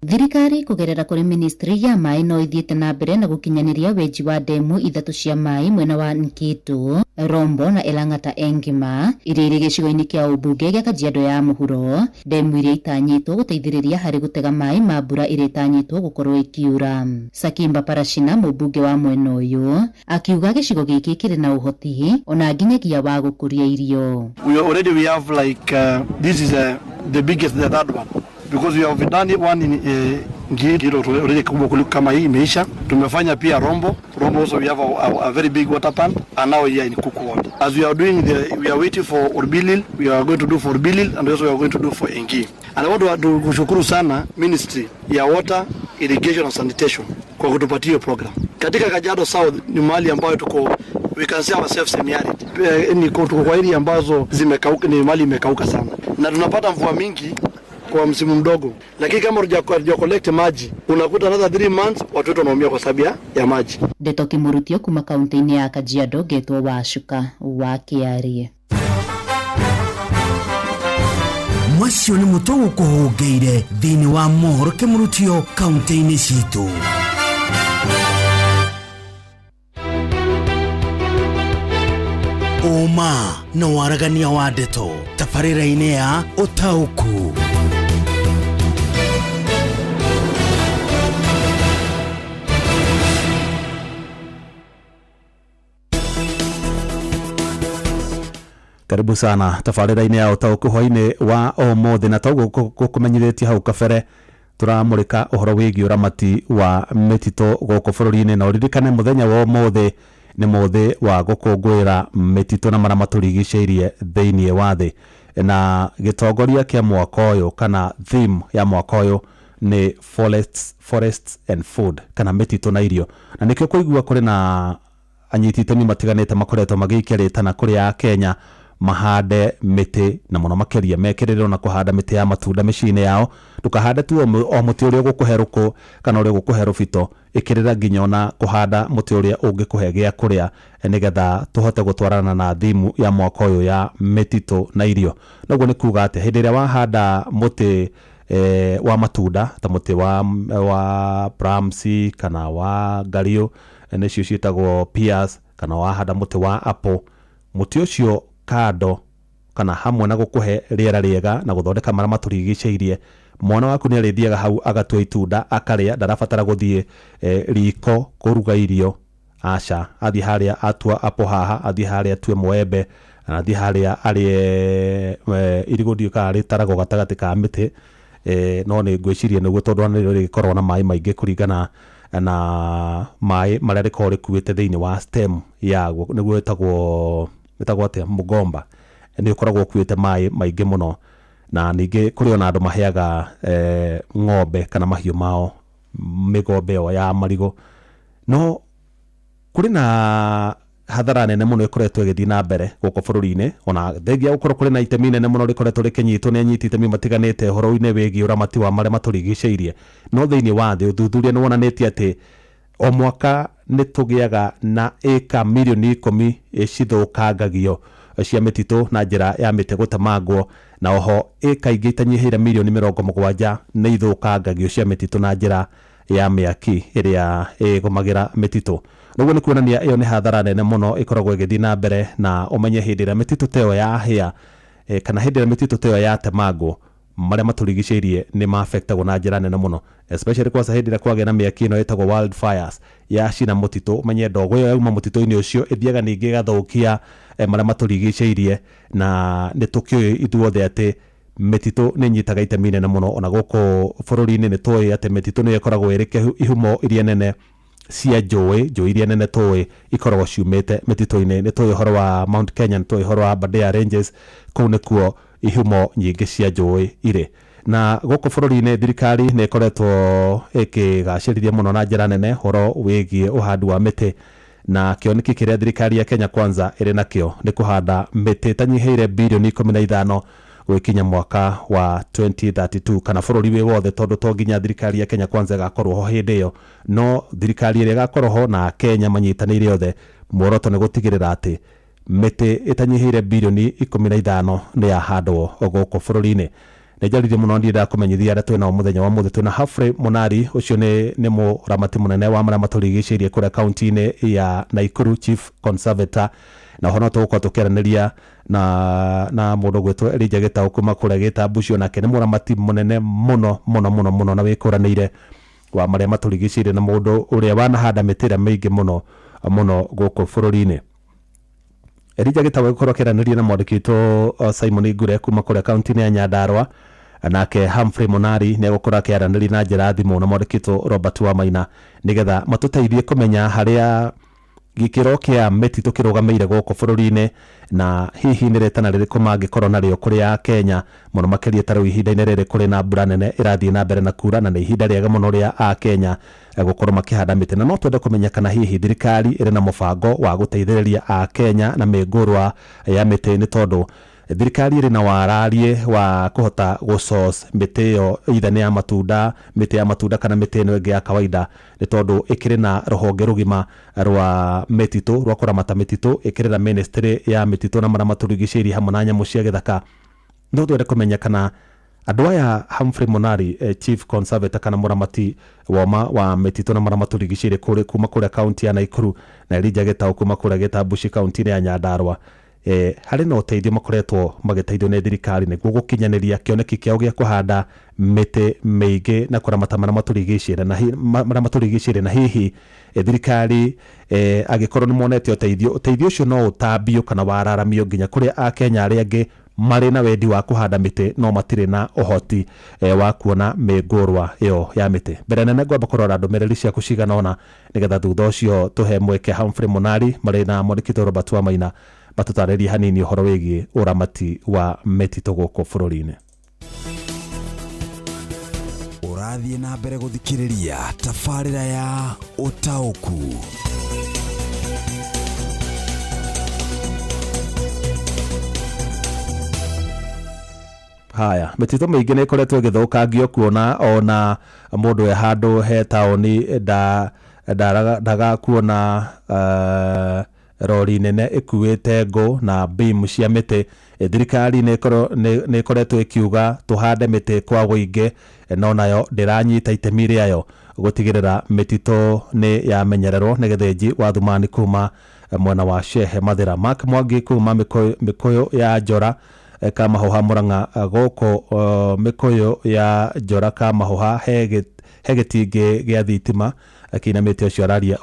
Thirikari kugerera kuri ministry ya mai no ithiete na mbere na gukinyaniria weji wa demu ithatu cia mai mwena wa Nkitu, Rombo na Elang'ata Engima iria gicigo-ini kia ubunge gia Kajiado ya muhuro. Demu iria itanyitwo guteithiriria hari gutega mai ma mbura iria itanyitwo gukorwo ikiura. Sakimba Parashina mubunge wa mwena uyu akiuga gicigo giki kiri na uhoti ona nginyagia wa gukuria irio. We have like this is the biggest, the third one, because we have done one in Ngiro already kama hii imeisha. Tumefanya pia Rombo also we have a very big water pump, and now here in Kukuwot. As we are doing we are waiting for Orbilil, we are going to do for Orbilil, and also we are going to do for Engi. And I want to kushukuru sana Ministry ya Water, Irrigation and Sanitation kwa kutupatia program. Katika Kajiado South ni mahali ambayo tuko, we can say ourselves semi-arid. Ni tuko kwa area ambazo zimekauka, ni mahali imekauka sana. Na tunapata mvua mingi kwa msimu mdogo, lakini kama unja collect maji unakuta another 3 months watu wetu wanaumia kwa sababu ya maji. Ndeto kimurutio kuma kaunti-ini ya Kajiado getwo Wacuka wa Kiarie. Mwacio ni mutongo kuhungeire thini wa mohoro kimurutio kaunti-ini citu. Uma na waragania wa ndeto tabarĩra-inĩ ya Ũtaũku. Karibu sana tabarĩra-inĩ ya Ũtaũku hwainĩ wa ũmũthĩ, na toguo gũkũmenyithĩtie hau kabere turamũrĩka ũhoro wĩgiĩ ũramati wa mĩtitũ gũkũ bũrũri-inĩ, na ũririkane mũthenya wa ũmũthĩ nĩ mũthĩ wa gũkũngũĩra mĩtitũ na marĩa matũrigicĩirie thĩinĩ wa thĩ, na gĩtongoria kĩa mwaka ũyũ kana theme ya mwaka ũyũ nĩ forests and food, kana mĩtitũ na irio, na nĩkĩo kũigua kũrĩ na anyiti itemi matiganĩte makoretwo magĩikia rĩtana kũrĩ a Kenya mahande mĩtĩ, na mũno makĩria mekĩrĩrwo na kũhanda mĩtĩ ya matunda mĩciĩ-inĩ yao. Ndũkahande tu o mũtĩ ũrĩa ũgũkũhe rũkũ kana ũrĩa ũgũkũhe rũbito, ĩkĩrĩra nginya ona kũhanda mũtĩ ũrĩa ũngĩkũhe gĩa kũrĩa, nĩgetha tũhote gũtwarana na thimu ya mwaka ũyũ ya mĩtitũ na irio. Noguo nĩ kuga atĩ hĩndĩ ĩrĩa wahanda mũtĩ wa matunda ta mũtĩ wa plums kana wa ngario, nĩcio ciĩtagwo pears, kana wahanda mũtĩ wa apple, mũtĩ ũcio kando kana hamwe na gũkũhe rĩera rĩega na gũthondeka marĩa matũrigicĩirie, mwana waku nĩ arĩthiaga hau agatua itunda akarĩa, ndarabatara gũthiĩ riko kũruga irio. Aca, athiĩ harĩa atua apple haha, athiĩ harĩa atue mũembe, athiĩ harĩa arĩe irigũ ndiũka rĩtaragwo gatagatĩ ka mĩtĩ, no nĩ ngwĩciria nĩguo tondũ nĩrĩo rĩgĩkorwo na maĩ maingĩ kũringana na maĩ marĩa rĩkorwo rĩkuĩte thĩinĩ wa stem yaguo, nĩguo ĩtagwo atĩa, mũgomba, nĩ ũkoragwo ũkuĩte maĩ maingĩ mũno, na ningĩ kũrĩ ona andũ maheaga ng'ombe kana mahiũ mao mĩgombe ĩyo ya marigũ. No kũrĩ na hathara nene mũno ĩkoretwo ĩgĩthiĩ na mbere gũkũ bũrũri-inĩ, ona thengia gũkorwo kũrĩ na itemi nene mũno rĩkoretwo rĩkĩnyitwo nĩ anyiti itemi matiganĩte ũhoro-inĩ wĩgiĩ ũramati wa marĩa matũrigicĩirie, no thĩinĩ wa thĩ ũthuthuria nĩ wonanĩtie atĩ o mwaka nĩ tũgĩaga na ĩka milioni 10 cithũkangagio cia mĩtitũ na njĩra ya mĩtĩ gũtemangwo, na oho ĩka ingĩ itanyihĩire milioni 70 nĩ ithũkangagio cia mĩtitũ na njĩra ya mĩaki ĩrĩa ĩgũmagĩra mĩtitũ. Noguo nĩ kuonania ĩyo nĩ hathara nene mũno ĩkoragwo ĩgĩthiĩ na mbere, na ũmenye hĩndĩ ĩrĩa mĩtitũ ta ĩyo yahĩa kana hĩndĩ ĩrĩa mĩtitũ ta ĩyo yatemangwo, marĩa matũrigicĩirie nĩ ma-affectagwo na njĩra nene mũno, especially kwanza hĩndĩ ĩrĩa kwagĩa na mĩaki ĩno ĩtagwo wildfires ya cina mũtitũ. Ũmenye ndogo ĩyo yauma mũtitũ-inĩ ũcio ĩthiaga ningĩ ĩgathũkia marĩa matũrigicĩirie, na nĩ tũkĩũĩ ithuothe atĩ mĩtitũ nĩ nyitaga itemi nene mũno. Ona gũkũ bũrũri-inĩ nĩ tũĩ atĩ mĩtitũ nĩ ĩkoragwo ĩrĩ ihumo iria nene cia njũĩ iria nene tũĩ ikoragwo ciumĩte mĩtitũ-inĩ. Nĩ tũĩ ũhoro wa Mount Kenya, nĩ tũĩ ũhoro wa Aberdare Ranges, kũu nĩkuo ihumo nyingĩ cia njũĩ irĩ. Na gũkũ bũrũri-inĩ thirikari nĩ ĩkoretwo ĩkĩgacĩrithia mũno na njĩra nene ũhoro wĩgiĩ ũhandi wa mĩtĩ, na kĩoneki kĩrĩa thirikari ya Kenya Kwanza ĩrĩ nakĩo nĩ kũhanda mĩtĩ ĩtanyihĩire bilioni 15 gũkinya mwaka wa 2032 kana bũrũri wĩ wothe, tondũ to nginya thirikari ya Kenya Kwanza ĩgakorwo ho hĩndĩ ĩyo, no thirikari ĩrĩa ĩgakorwo ho na Kenya manyitanĩire othe, muoroto nĩ gũtigĩrĩra atĩ mĩtĩ ĩtanyihĩire bilioni 15 nĩ yahandwo gũkũ bũrũri-inĩ. Nĩ njaririe mũno ndienda kũmenyithia arĩa twĩna mũthenya wa mũthĩ. Twĩna Humphrey Mũnari, ũcio nĩ mũramati mũnene wa marĩa matũrigicĩirie kũrĩa kaunti-inĩ ya Naikuru, Chief Conservator, na ho no tũgũkorwo tũkĩaranĩria na mũndũ gwĩtwo Elijah Gĩtaũ kuma kũrĩa Gĩtambu. Ũcio nake nĩ mũramati mũnene mũno na wĩkũranĩire wa marĩa matũrigicĩirie, na mũndũ ũrĩa wanahanda mĩtĩ ĩrĩa mĩingĩ mũno gũkũ bũrũri-inĩ. Elijah Gĩtaũ gũkorwo kĩaranĩria na mwandĩki witũ Simon Ngure kuma kũrĩa kaunti-inĩ ya Nyandarua, nake Humphrey Mũnari nĩ egũkorwo akĩaranĩria na njĩra thimũ na mwandĩki witũ Robert Wamaina, nĩgetha matũteithie kũmenya harĩa gĩkĩro kĩa mĩtitũ kĩrũgamĩire gũkũ bũrũri-inĩ, na hihi nĩ rĩtana rĩrĩkũ mangĩkorwo narĩo kũrĩ Kenya, mũno makĩria ta rĩu ihinda-inĩ rĩrĩ kũrĩ na mbura nene ĩrathiĩ na mbere na kuura, na nĩ ihinda rĩega mũno rĩa Kenya gũkorwo makĩhanda mĩtĩ. Na no twende kũmenya kana hihi thirikari ĩrĩ na mũbango wa gũteithĩrĩria Kenya na mĩngũrwa ya mĩtĩ, nĩ tondũ thirikari ĩrĩ na wararie wa kũhota gũsource mĩtĩ ĩyo, either nĩ ya matunda, mĩtĩ ya matunda kana mĩtĩ ĩno ĩngĩ ya kawaida, nĩ tondũ ĩkĩrĩ na rũhonge rũgima rwa mĩtitũ rwa kũramata mĩtitũ, ĩkĩrĩ na ministry ya mĩtitũ na marĩa matũrigicĩirie hamwe na nyamũ cia gĩthaka. No twende kũmenya kana andũ aya Humphrey Mũnari, Chief Conservator kana mũramati wa mĩtitũ na marĩa matũrigicĩirie kuma kũrĩa kaunti ya Naikuru, na Elijah Gĩtaũ kuma kũrĩa Gĩtambu kaunti-inĩ ya Nyandarua, harĩ na ũteithio makoretwo magĩteithio nĩ thirikari nĩguo gũkinyanĩria kĩoneki kĩao gĩa kũhanda mĩtĩ mĩingĩ na kũramata marĩa matũrigicĩirie na hihi thirikari agĩkorwo nĩ monete ũteithio ũcio no ũtambio kana wararamio nginya kũrĩa Akenya arĩa angĩ marĩ na wendi wa kũhanda mĩtĩ no matirĩ na ũhoti wa kuona mĩngũrwa ĩyo ya mĩtĩ. Mbere nene ngwamba kũrora ndũmĩrĩri ciaku cigana ũna nĩgetha thutha ũcio tũhe mweke Humphrey Monari marĩ na mwandĩkĩtwo Robert Wamaina matũtarĩrie hanini ũhoro wĩgiĩ ũramati wa mĩtitũ gũkũ bũrũri-inĩ. Ũrathiĩ na mbere gũthikĩrĩria tabarĩra ya Ũtaũku. Haya, mĩtitũ mĩingĩ nĩ ĩkoretwo ĩgĩthũkangio kuona ona mũndũ e handũ he taũni ndaga kuona rori nene ĩkuĩte ngũ na beam cia mĩtĩ. Thirikari nĩ ĩkoretwo ĩkiuga tũhande mĩtĩ kwa wũingĩ no nayo ndĩranyita itemi rĩayo gũtigĩrĩra mĩtitũ nĩ yamenyererwo nĩ gĩthĩnji wa thumani kuma mwena wa Shehe Mathira. Mark Mwangi kuma Mĩkũyũ ya Njora Kamahoha Mũrang'a gũkũ Mĩkũyũ ya Njora Kamahoha he gĩtingĩ gĩa thitima akĩinamĩte ũcio araria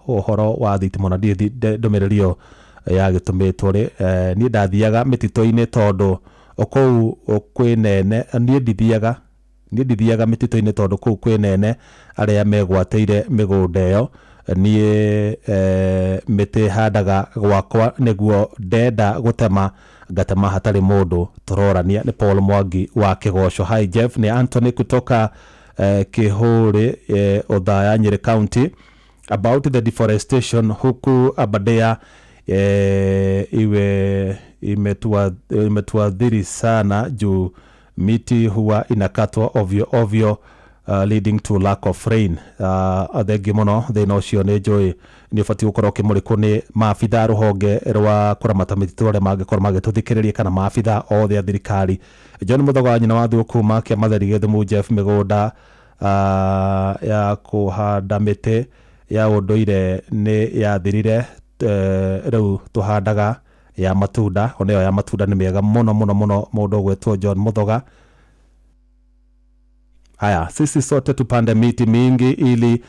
ũhoro wa thitima na ndũmĩrĩri ĩyo ya gĩtũmĩtwo rĩ niĩ ndathiaga mĩtitũ-inĩ tondũ kũu kwĩnene niĩ ndithiaga mĩtitũ-inĩ tondũ kũu kwĩnene arĩa megwatĩire mĩgũnda ĩyo niĩ mĩtĩ handaga gwakwa nĩguo ndenda gũtema ngatema hatarĩ mũndũ tũrorania. Nĩ Paul Mwangi wa Kĩgoco. Hi Jeff, ni Anthony kutoka Kihuri Othaya Nyeri County about the deforestation huku Aberdare imetuadhiri sana juu miti huwa inakatwa ovyo leading to lack of rain. Thengi mũno thĩna ũcio nĩ njũĩ nĩ ũbatiĩ gũkorwo ũkĩmũrĩkwo nĩ maabitha rũhonge rwa kũramata mĩtitũ arĩa mangĩkorwo magĩtũthikĩrĩria kana maabitha othe a thirikari. John Mũthoga nyina wa Thũkũma Kĩamathari Gĩthumu Jeff mĩgũnda ya kũhanda mĩtĩ ya ũndũire nĩ yathirire rĩu tũhandaga ya matunda. Ona ĩyo ya matunda nĩ mĩega mũno mũndũ ũgwĩtwo John Mũthoga. Haya, sisi sote tupande miti mingi ili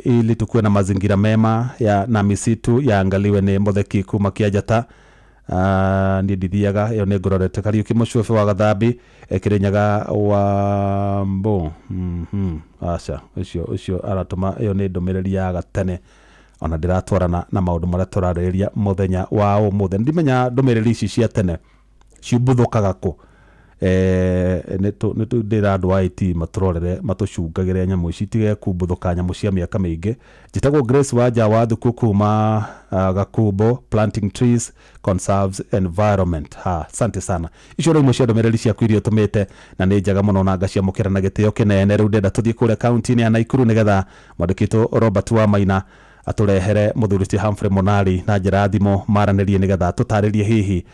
ili tukuwe na mazingira mema na misitu yaangaliwe ni Mutheki kuma Kĩanjata. Ni ndithiaga ĩyo nĩ ngororete Kariuki Mũcubi wa Gathambi Kĩrĩnyaga wa Mbu aca ũcio aratũma ĩyo nĩ ndũmĩrĩri ya gatene ona ndiratwarana na maũndũ marĩa tũrarĩrĩria mũthenya wa ũmũthĩ. Ndimenya ndũmĩrĩri ici cia tene ciumbũthũkaga kũ ndĩra andũ a IT matũrorere matũcungagĩre nyamũ ici tige kumbũthũka nyamũ cia mĩaka mĩingĩ. Njĩtagwo Grace Wanja wa Thuku kuma Gakumbo. Planting trees conserves environment. Asante sana. Icio rĩu cia ndũmĩrĩri ciaku iria ũtũmĩte na nĩ njega mũno na ngaciamũkĩra na gĩtĩo kĩnene. Rĩu ndenda tũthiĩ kũrĩa kaunti-inĩ ya Naikuru nĩgetha mwandĩkĩtwo Robert Wamaina atũrehere mũthuri ti Humphrey Monari na njĩra ya thimũ maranĩrie nĩgetha tũtarĩrie hihi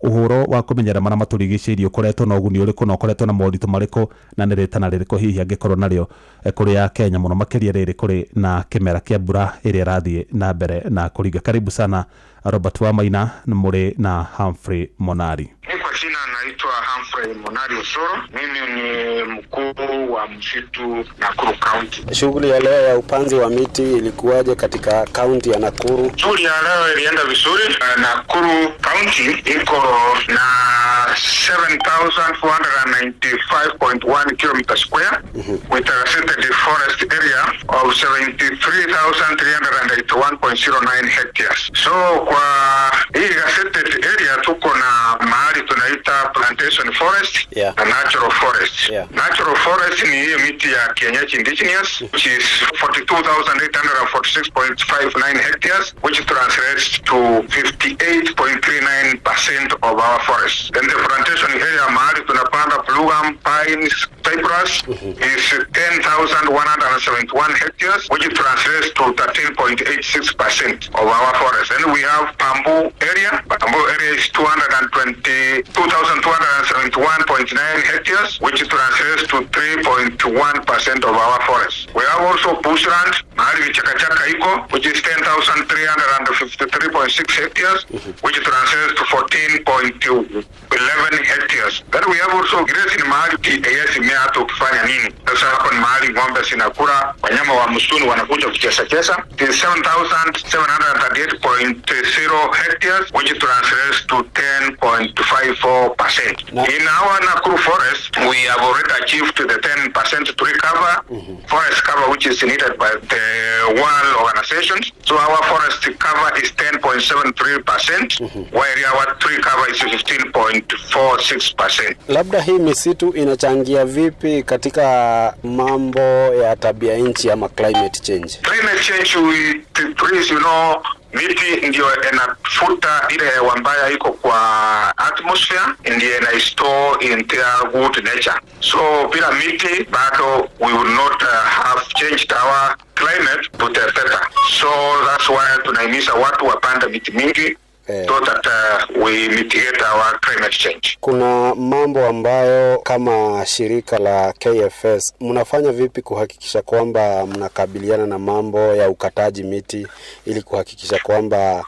uhoro wa kũmenyera marĩa matũrigicĩirie ũkoretwo na ũguni ũrĩkũ na ũkoretwo na moritũ marĩkũ na nĩ rĩtana rĩrĩkũ hihi angĩkorwo narĩo kũrĩ Kenya mũno makĩria rĩrĩ kũrĩ na kĩmera kĩa mbura ĩrĩa ĩrathiĩ na mbere na kũringa. Karibu sana Robert Wamaina mũrĩ na Humphrey Monari. Kwa jina naitwa Humphrey Monari Osoro. Mimi ni mkuu wa msitu Nakuru County. Shughuli ya leo ya upanzi wa miti ilikuwaje katika kaunti ya Nakuru? Shughuli ya leo ilienda vizuri. Nakuru County iko na 7,495.1 km square with a gazetted forest area of 73,381.09 hectares. So kwa hii gazetted area tuko na mahali tunaita plantation forest na natural forest. Natural forest ni hiyo miti ya kienyeji indigenous which is 42,846.59 hectares which translates to 58.39% of our forest. Then the plantation area mahali tunapanda blue gum, pines, cypress is 10,171 hectares which translates to 13.86% of our forest. Then we have bamboo area. Bamboo area is 2,271.9 hectares which translates to 3.1% of our forest. We have also bushland. mahali Chakachaka iko, which is 10,353.6 hectares, which translates to 14.11 hectares. Then we have also Grace ni mahali TAS imeata ukifanya nini. Sasa hapo ni mahali ng'ombe zinakula, wanyama wa msituni wanakuja kucheza cheza. It is 7,738.0 hectares, which translates to 10.54%. In our Nakuru forest, we have already achieved the 10% tree cover, forest cover which is needed by the World Organizations. So our forest cover is 10.73%, while our tree cover is 15.46%. Labda hii misitu inachangia vipi katika mambo ya tabia nchi ama climate change? Climate change with trees, miti ndio inafuta ile hewa mbaya iko kwa atmosphere, ndio inastore in their good nature. So bila miti bado we will not have changed our climate to the better. So that's why tunahimiza watu wapande miti mingi so that we mitigate our climate change. Kuna mambo ambayo kama shirika la KFS mnafanya vipi kuhakikisha kwamba mnakabiliana na mambo ya ukataji miti ili kuhakikisha kwamba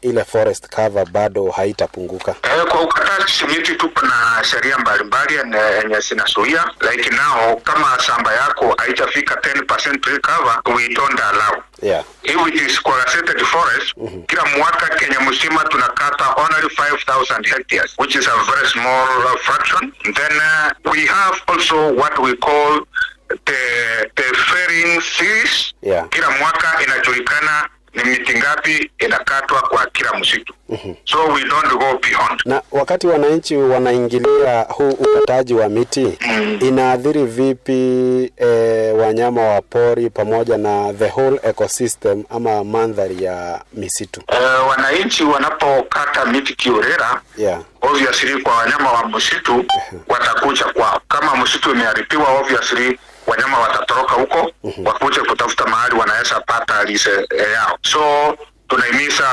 ile forest cover bado haitapunguka? Kwa ukataji miti tupo na sheria mbalimbali yenye zinazuia, like now kama shamba yako haijafika 10% tree cover, we don't allow. Yeah. If it is collateralized forest, kila mwaka Kenya mzima tunakata only 5,000 hectares, which is a very small fraction. Then we have also what we call the fairing series. Yeah. Kila mwaka inajulikana ni miti ngapi inakatwa kwa kila msitu. So we don't go beyond. Na wakati wananchi wanaingilia huu ukataji wa miti, inaathiri vipi wanyama wa pori pamoja na the whole ecosystem ama mandhari ya misitu? Wananchi wanapokata miti kiholela, obviously kwa wanyama wa msitu watakuja kwao. Kama msitu imeharibiwa, obviously wanyama watatoroka huko, wakuje kutafuta mahali wanaweza pata lishe yao. So tunahimiza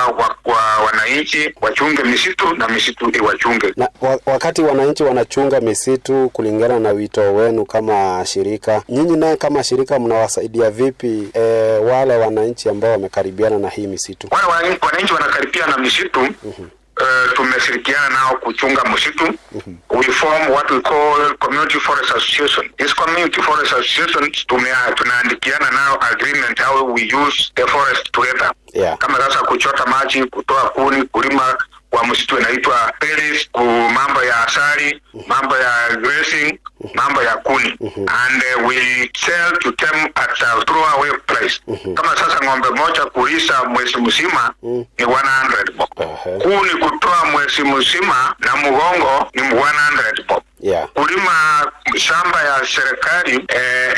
wananchi wachunge misitu na misitu iwachunge. Na wakati wananchi wanachunga misitu kulingana na wito wenu kama shirika, nyinyi naye kama shirika mnawasaidia vipi wale wananchi ambao wamekaribiana na hii misitu? Wale wananchi wanakaribia na misitu, tumeshirikiana nao kuchunga msitu. We form what we call community forest association. This community forest association tunaandikiana nao agreement how we use the forest together. Kama sasa kuchota maji, kutoa kuni, kulima kwa msitu inaitwa pellets, mambo ya asali, mambo ya grazing, mambo ya kuni. And we sell to them at a throwaway price. Kama sasa ng'ombe moja kulisha mwezi mzima ni 100 bob. Kuni kutoa mwezi mzima na mgongo ni 100 bob. Kulima shamba ya serikali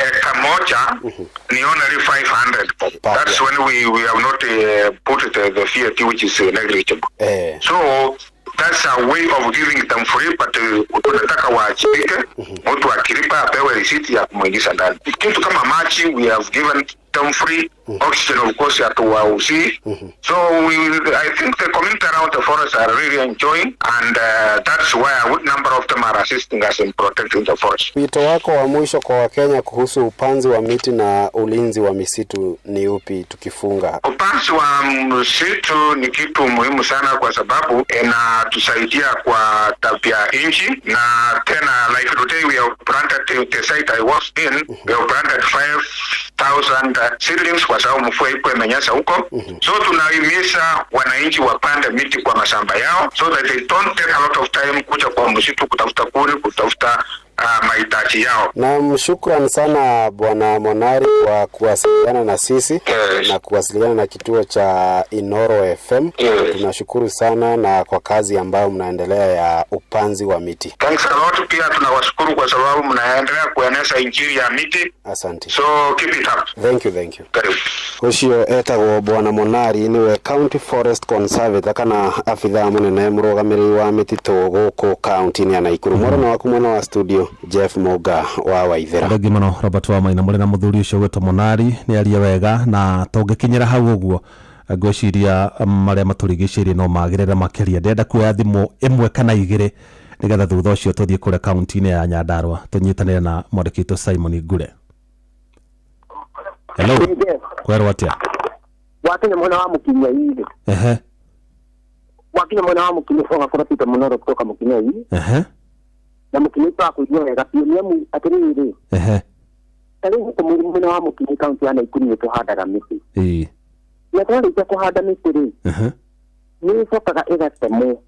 eka moja ni only 500 bob. That's when we have not put the VAT which is negligible. So that's a way of giving them free, but tunataka waachike, mtu akilipa apewe risiti ya kumuingiza ndani. Kitu kama maji we have given them free, oxygen of course hatuwauzi. So I think the community around the forest are really enjoying, and that's why a good number of them are assisting us in protecting the forest. Wito wako wa mwisho kwa Wakenya kuhusu upanzi wa miti na ulinzi wa misitu ni upi tukifunga? Upanzi wa msitu ni kitu muhimu sana kwa sababu inatusaidia kwa tabia nchi, na tena like today we have planted the site I was in, we have planted 5,000 seedlings kwa sababu mvua iko imenyesha huko. So tunahimiza wananchi wapande miti kwa mashamba yao so that they don't take a lot of time kuja kwa msitu kutafuta kuni, kutafuta mahitaji yao. Na shukran sana Bwana Monari kwa kuwasiliana na sisi na kuwasiliana na kituo cha Inoro FM. Tunashukuru sana na kwa kazi ambayo mnaendelea ya upanzi wa miti. Thanks a lot. Pia tunawashukuru kwa sababu mnaendelea kueneza injili ya miti. Asante. So keep it up. Thank you. Ucio etagwo Bwana Monari niwe County Forest Conservator kana afitha munene murugamiri wa mititu guku county ya Nakuru. Mwana waku mwana wa studio Jeff Moga wa Waithera. Ndagi muno Robert wa Maina muri na muthuri ucio gwetwo Monari ni aria wega na tungikinyira hau uguo ngwiciria maria maturigicirie no magirira makiria. Ndenda kuoya thimu imwe kana igire nigetha thutha ucio tuthie kure county ya Nyandarua tunyitanire na mwandikito Simon Ngure. Hello. Kwerwo atia? Wakinya mwana wa Mukinya hivi. Wakinya mwana wa Mukinya kwa kurapita mnoro kutoka Mukinya hivi. Na Mukinya pa kujua wega pia niamu atiriri. Tari mwana wa Mukinya kaunti ya Nakuru tuhadaga miti. Na twari kuhanda miti ri. Ni sokaga igatemo.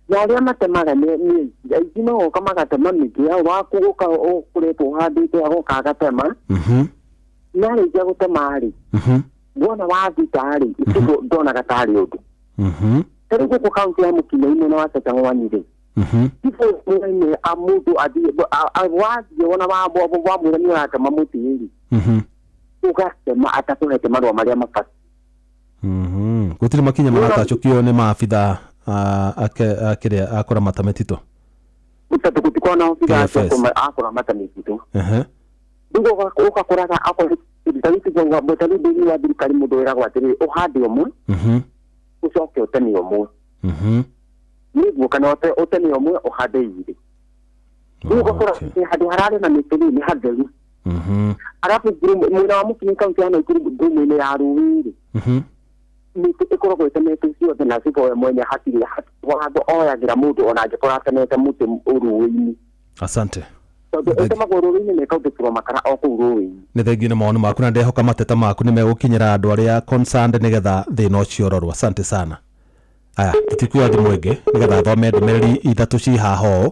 Na aria matemaga ni aingĩ magoka magatema mĩtĩ yao wakuguka ũkũrĩtwo ũhandĩte agoka agatema na rĩngĩ gũtema-rĩ wona wathiĩ-rĩ ndonaga tarĩ ũndũ tarĩ gũkũ kaunti ya Mukinya mwena wa Cheptong'wan-rĩ ibo-inĩ mũndũ wathiĩ wona wamwĩra nĩũratema mũtĩ-rĩ ũgatema atakũhete marũa marĩa mabatiĩ. Gũtirĩ makinya maratacũkio nĩ maabitha akora matametito utatukutikuwa na ofisa akora matametito ndugo ukakoraga akora tarithi jonga botali bigi wa dirikari mudoera gwatiri uhandi omwe ucoke utani omwe niguo kana utani omwe uhande iri ndugo kora hadi harare na mitiri ni hatheru arafu mwina wa Mukinya kaunti ya Nakuru ngumu-inĩ ya Ruiru mĩtĩ ĩkoragwo ĩtemetwo ciothe na cikorwo mwenye hatirĩ watho oyagĩra mũndũ ona angĩkorwo atemete mũtĩ rũĩ-inĩ. Asante. Tondũ ĩtemagwo rũĩ-inĩ na ĩkautĩkĩrwo makara o kũu rũĩ-inĩ. Nĩ thengiũ nĩ mawoni maku na ndehoka mateta maku nĩ megũkinyĩra andũ arĩa concerned nĩgetha thĩna ũcio ũrorwo. Asante sana. Aya tũtikuwa thimũ ĩngĩ nĩgetha thome ndũmĩrĩri ithatũ ci haha ũũ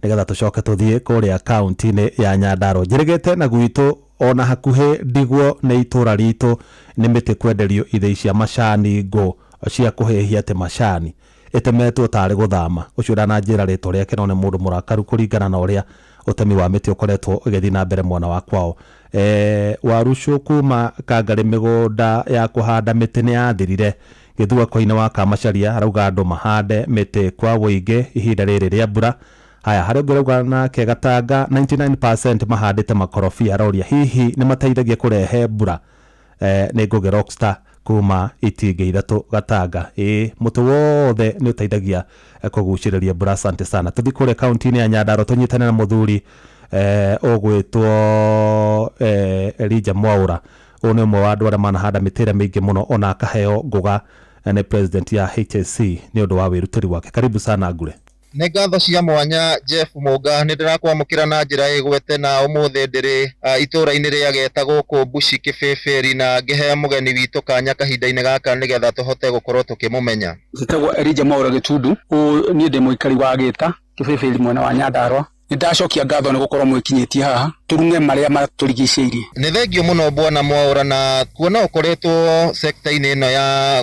nĩgetha tũcoke tũthiĩ kũrĩa kaunti-inĩ ya Nyandarua. Njĩrĩgĩte na gwitũ ona hakuhĩ Ndigwo nĩ itũra ritũ nĩ mĩtĩ kwenderio ithĩi cia macani ngũ cia kũhĩhia atĩ macani ĩtemetwo tarĩ gũthama. Ũcio ndananjĩra rĩtwa rĩake no nĩ mũndũ mũrakaru kũringana na ũrĩa ũtemi wa mĩtĩ ũkoretwo ũgĩthiĩ na mbere mwena wa kwao. Warucu kuma Kangarĩ mĩgũnda ya kũhanda mĩtĩ nĩ yathirire gĩthua-inĩ wa Kamacharia arauga andũ mahande mĩtĩ kwa wũingĩ ihinda rĩrĩ rĩa mbura. Haya harĩ ũngĩrauga nake Gatanga 99% mahandĩte makorobia aroria hihi nĩ mateithagia kũrehe mbura. Nĩ Ngũgĩ Rockstar kuma Itingĩ ithatũ Gatanga. Mũtĩ wothe nĩ ũteithagia kũgucĩrĩria mbura. Asante sana. Tũthiĩ kũrĩa kaunti-inĩ ya Nyandarua tũnyitane na mũthuri ũgwĩtwo Elijah Mwaũra. Ũyũ nĩ ũmwe wa andũ arĩa manahanda mĩtĩ ĩrĩa mĩingĩ mũno ona akaheo ngũga nĩ president ya HSC nĩ ũndũ wa wĩrutĩri wake. Karibu sana Ngure. Nĩ ngatho cia mwanya Jeff Mũnga nĩ ndĩrakwamũkĩra na njĩra ĩgwete na ũmũthĩ ndĩrĩ itũra-inĩ rĩa Geta gũkũ Bushi Kĩbĩbĩri na ngĩhe mũgeni witũ kanya kahinda-inĩ gaka nĩgetha tũhote gũkorwo tũkĩmũmenya. Njĩtagwo Elijah Mwaũra Gĩtundu, niĩ ndĩ mũikari wa Geta Kĩbĩbĩri mwena wa Nyandarua. Nĩ ndacokia ngatho nĩ gũkorwo mwĩkinyĩtie haha tũrunge marĩa matũrigicĩirie. Nĩ thengio mũno bwana Mwaũra na kuona ũkoretwo sekta-inĩ ĩno ya